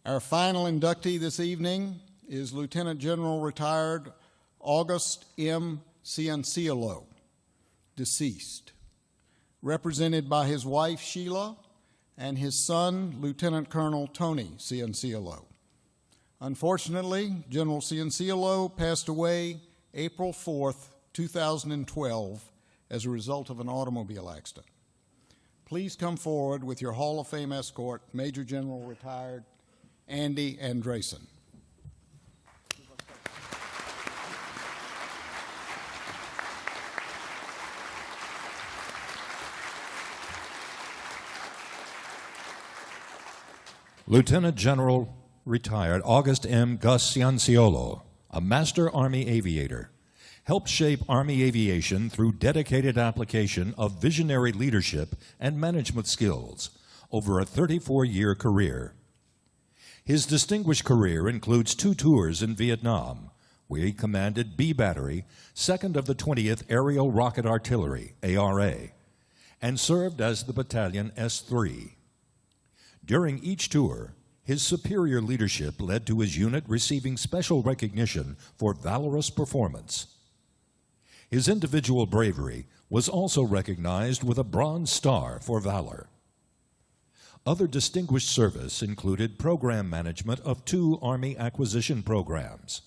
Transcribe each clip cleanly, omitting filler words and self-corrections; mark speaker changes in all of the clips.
Speaker 1: Our final inductee this evening is Lieutenant General retired August M. Cianciolo, deceased, represented by his wife Sheila and his son, Lieutenant Colonel Tony Cianciolo. Unfortunately, General Cianciolo passed away April 4th, 2012, as a result of an automobile accident. Please come forward with your Hall of Fame escort, Major General retired Andy Andresen.
Speaker 2: Lieutenant General retired August M. Gus Cianciolo, a Master Army aviator, helped shape Army aviation through dedicated application of visionary leadership and management skills over a 34-year career. His distinguished career includes 2 tours in Vietnam, where he commanded B Battery, 2nd of the 20th Aerial Rocket Artillery, ARA, and served as the Battalion S3. During each tour, his superior leadership led to his unit receiving special recognition for valorous performance. His individual bravery was also recognized with a Bronze Star for valor. Other distinguished service included program management of 2 Army acquisition programs,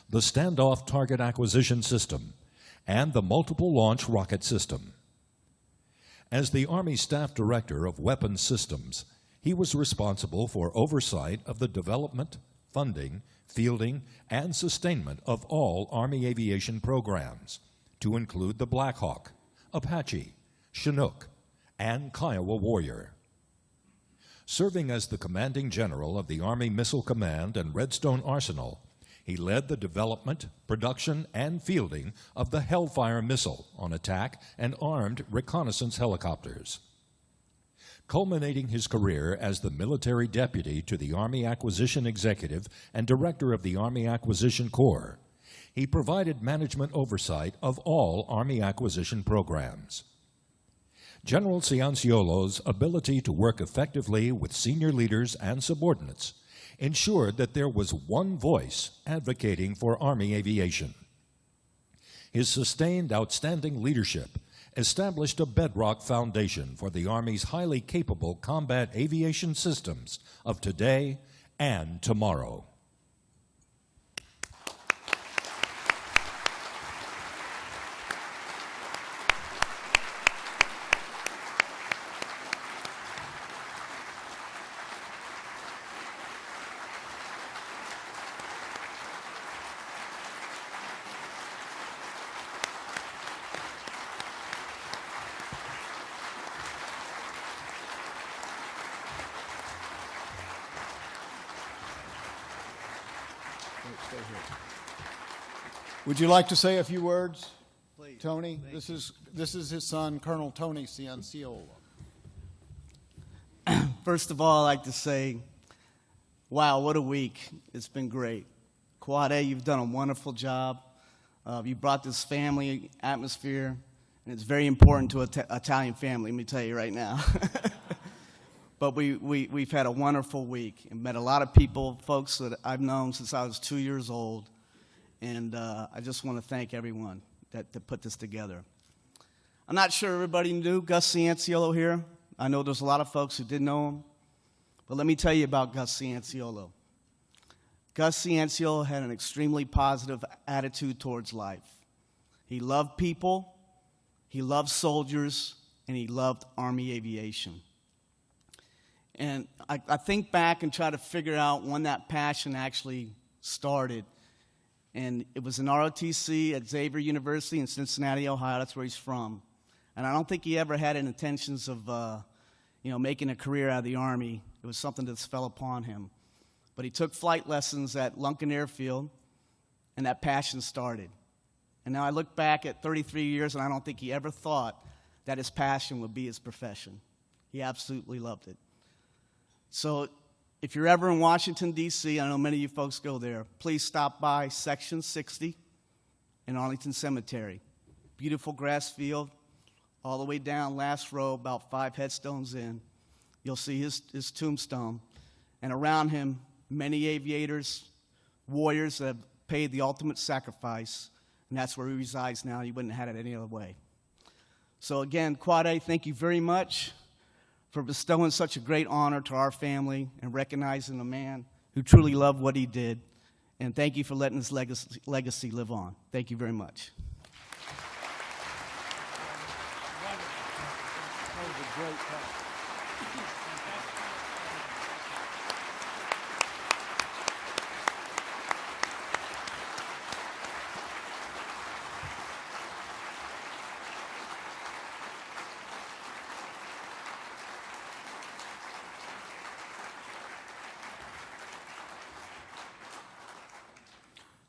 Speaker 2: the Standoff Target Acquisition System, and the Multiple Launch Rocket System. As the Army Staff Director of Weapons Systems, he was responsible for oversight of the development, funding, fielding, and sustainment of all Army aviation programs, to include the Black Hawk, Apache, Chinook, and Kiowa Warrior. Serving as the commanding general of the Army Missile Command and Redstone Arsenal, he led the development, production, and fielding of the Hellfire missile on attack and armed reconnaissance helicopters. Culminating his career as the military deputy to the Army Acquisition Executive and director of the Army Acquisition Corps, he provided management oversight of all Army acquisition programs. General Cianciolo's ability to work effectively with senior leaders and subordinates ensured that there was one voice advocating for Army aviation. His sustained outstanding leadership established a bedrock foundation for the Army's highly capable combat aviation systems of today and tomorrow.
Speaker 1: Would you like to say a few words,
Speaker 3: Please.
Speaker 1: Tony? This is his son, Colonel Tony Cianciolo.
Speaker 3: First of all, I'd like to say, wow, what a week. It's been great. Quad A, you've done a wonderful job. You brought this family atmosphere, and it's very important to an Italian family, let me tell you right now. But we've had a wonderful week and met a lot of people, folks that I've known since I was 2 years old. And I just want to thank everyone that put this together. I'm not sure everybody knew Gus Cianciolo here. I know there's a lot of folks who didn't know him. But let me tell you about Gus Cianciolo. Gus Cianciolo had an extremely positive attitude towards life. He loved people, he loved soldiers, and he loved Army aviation. And I think back and try to figure out when that passion actually started. And it was in ROTC at Xavier University in Cincinnati, Ohio. That's where he's from. And I don't think he ever had any intentions of, making a career out of the Army. It was something that fell upon him. But he took flight lessons at Lunken Airfield, and that passion started. And now I look back at 33 years, and I don't think he ever thought that his passion would be his profession. He absolutely loved it. So if you're ever in Washington, D.C., I know many of you folks go there, please stop by Section 60 in Arlington Cemetery. Beautiful grass field, all the way down, last row, about 5 headstones in. You'll see his tombstone. And around him many aviators, warriors that have paid the ultimate sacrifice, and that's where he resides now. He wouldn't have had it any other way. So again, Quad A, thank you very much for bestowing such a great honor to our family and recognizing a man who truly loved what he did. And thank you for letting his legacy live on. Thank you very much.
Speaker 4: That was a great talk.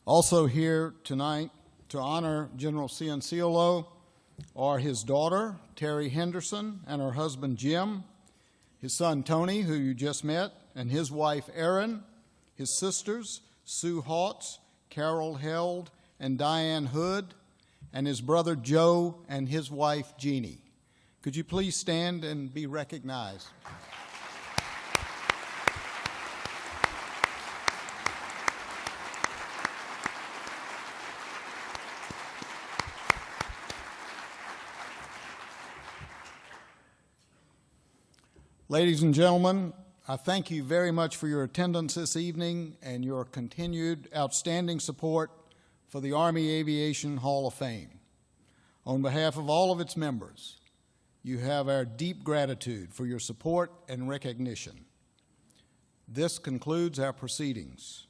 Speaker 1: Also here tonight to honor General Cianciolo are his daughter, Terry Henderson, and her husband, Jim, his son, Tony, who you just met, and his wife, Erin, his sisters, Sue Hawtz, Carol Held, and Diane Hood, and his brother, Joe, and his wife, Jeannie. Could you please stand and be recognized? Ladies and gentlemen, I thank you very much for your attendance this evening and your continued outstanding support for the Army Aviation Hall of Fame. On behalf of all of its members, you have our deep gratitude for your support and recognition. This concludes our proceedings.